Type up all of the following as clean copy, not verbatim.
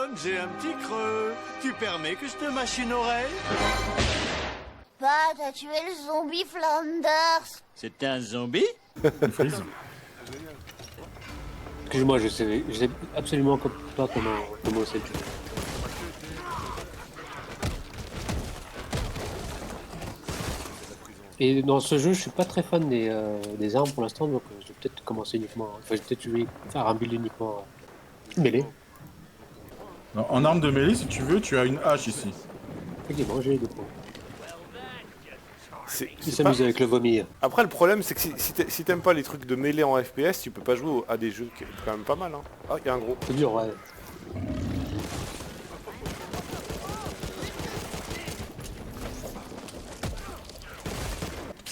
John, j'ai un petit creux. Tu permets que je te mâche une oreille? Bah, t'as tué le zombie Flanders. C'est un zombie? Excuse-moi, je sais absolument pas comment c'est le jeu. Et dans ce jeu, je suis pas très fan des armes pour l'instant, donc je vais peut-être commencer uniquement. Enfin, je vais peut-être faire un build uniquement mêlée. En arme de mêlée, si tu veux, tu as une hache ici. Effectivement, j'ai les deux points. C'est Qui s'amuse avec le vomi. Après, le problème, c'est que si t'aimes pas les trucs de mêlée en FPS, tu peux pas jouer à des jeux qui sont quand même pas mal. Hein. Ah, il y a un gros. C'est dur, ouais.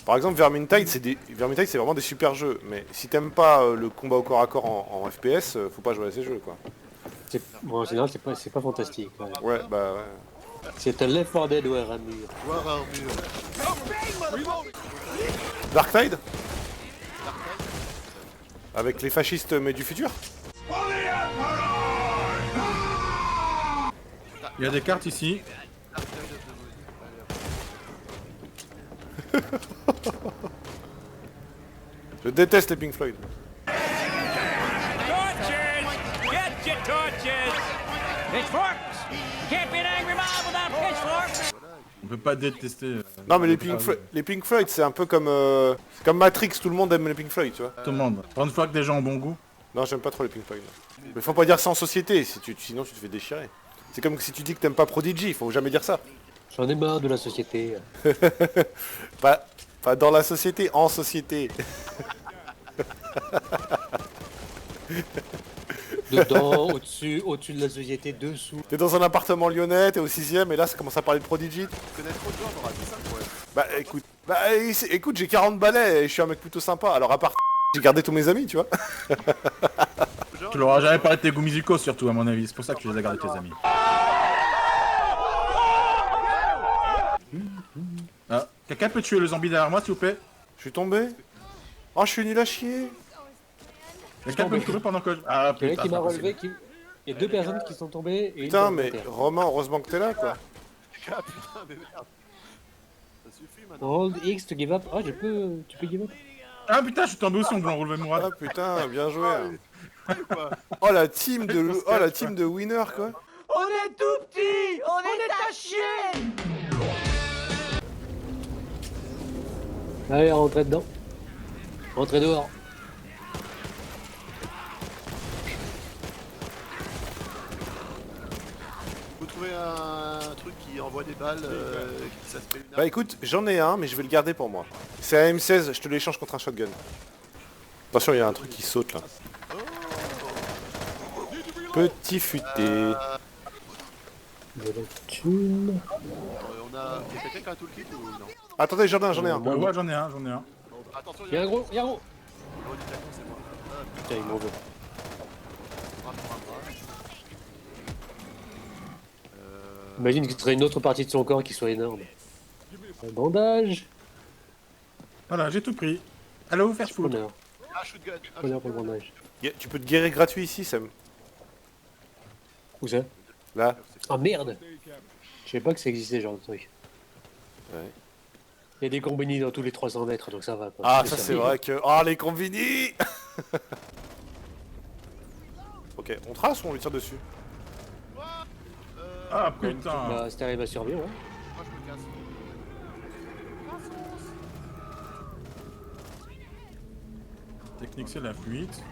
Par exemple, Vermintide, c'est vraiment des super jeux. Mais si t'aimes pas le combat au corps à corps en FPS, faut pas jouer à ces jeux, quoi. Bon, en général, c'est pas fantastique. Ouais, bah ouais. C'est un Left 4 Dead ou un mur. Darktide avec les fascistes mais du futur. Il y a des cartes ici. Je déteste les Pink Floyd. Torches! Get your torches! Pitchforks! Can't be an angry mob without pitchforks! On peut pas détester. Non mais les Pink Floyd c'est un peu comme Matrix, tout le monde aime les Pink Floyd, tu vois. Tout le monde. Pour une fois que des gens ont bon goût. Non, j'aime pas trop les Pink Floyd. Mais faut pas dire ça en société, sinon tu te fais déchirer. C'est comme si tu dis que t'aimes pas Prodigy, faut jamais dire ça. J'en ai marre de la société. Pas dans la société, en société. Dedans, au-dessus de la société, dessous. T'es dans un appartement lyonnais, t'es au 6ème et là ça commence à parler de Prodigy. Tu connais trop de gens, Nora, c'est ça le problème. Écoute, j'ai 40 balais et je suis un mec plutôt sympa. Alors à part j'ai gardé tous mes amis, tu vois. Tu leur as jamais parlé de tes goûts musicaux surtout à mon avis, c'est pour ça que tu les as gardés tes amis. Ah, quelqu'un peut tuer le zombie derrière moi s'il vous plaît? Je suis tombé. Oh, je suis nul à chier. Quelqu'un peut me trouver pendant que je... Ah Il y a putain, qui c'est m'a pas relevé, possible. il y a deux personnes qui sont tombées et Putain, une mais terre. Romain, heureusement que t'es là, quoi. Ah putain, mais merde. Ça suffit maintenant. Hold X to give up. Ah, tu peux give up. Ah putain, je suis tombé aussi, on voulait relever moi. Ah putain, bien joué. Oh la team de winner, quoi. On est tout petit! On est à chier! Allez, rentrez dedans. Rentrez dehors. Faut trouver un truc qui envoie des balles, qui s'appelle une Bah arme. écoute, j'en ai un, mais je vais le garder pour moi. C'est un M16, je te l'échange contre un shotgun. Attention, il y a un truc qui saute là. Petit futé. De la thune. On a... Y'a quelqu'un qui a un toolkit ou non? Attendez, j'en ai un. Ouais, j'en ai un. Attention, Il y a un gros, il y a un gros. Oh, du taco, c'est moi. Ah, Tiens, il m'en veut. bras pour un bras. Imagine que ce serait une autre partie de son corps qui soit énorme. Un bandage. Voilà, j'ai tout pris. Allez vous faire foutre. Honneur. Ah, shotgun. Ah, Honneur pour le bandage. Tu peux te guérir gratuit ici, Sam. Où ça? Là. Ah merde. Je savais pas que ça existait ce genre de truc. Ouais. Il y a des combini dans tous les 300 mètres, donc ça va. Quoi. Ah, Mais ça c'est vrai que... Oh, les combini. Ok, on trace ou on lui tire dessus? Ah putain. Bah, si t'arrives à survivre, ouais. Moi, je me casse. Technique c'est la fuite.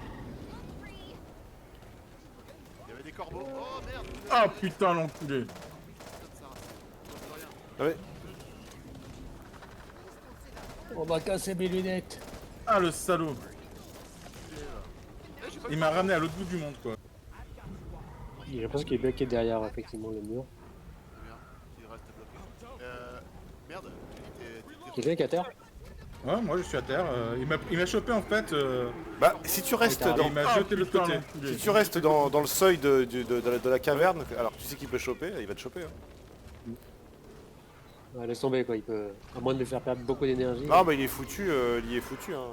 Il y avait des corbeaux. Oh merde. Ah putain l'enculé. Ah ouais. On va casser mes lunettes. Ah le salaud. Il m'a ramené à l'autre bout du monde quoi. Je pense qu'il est bloqué derrière, effectivement, le mur. Il reste bloqué. Merde. Quelqu'un qui est à terre? Ouais, moi je suis à terre. Il m'a chopé en fait. Bah, si tu restes Ah, dans... Il m'a jeté de l'autre côté. Si tu restes dans le seuil de la caverne, alors tu sais qu'il peut choper, il va te choper. Hein. Ouais, laisse tomber, quoi. Il peut... À moins de lui faire perdre beaucoup d'énergie. Non, mais il est foutu, hein.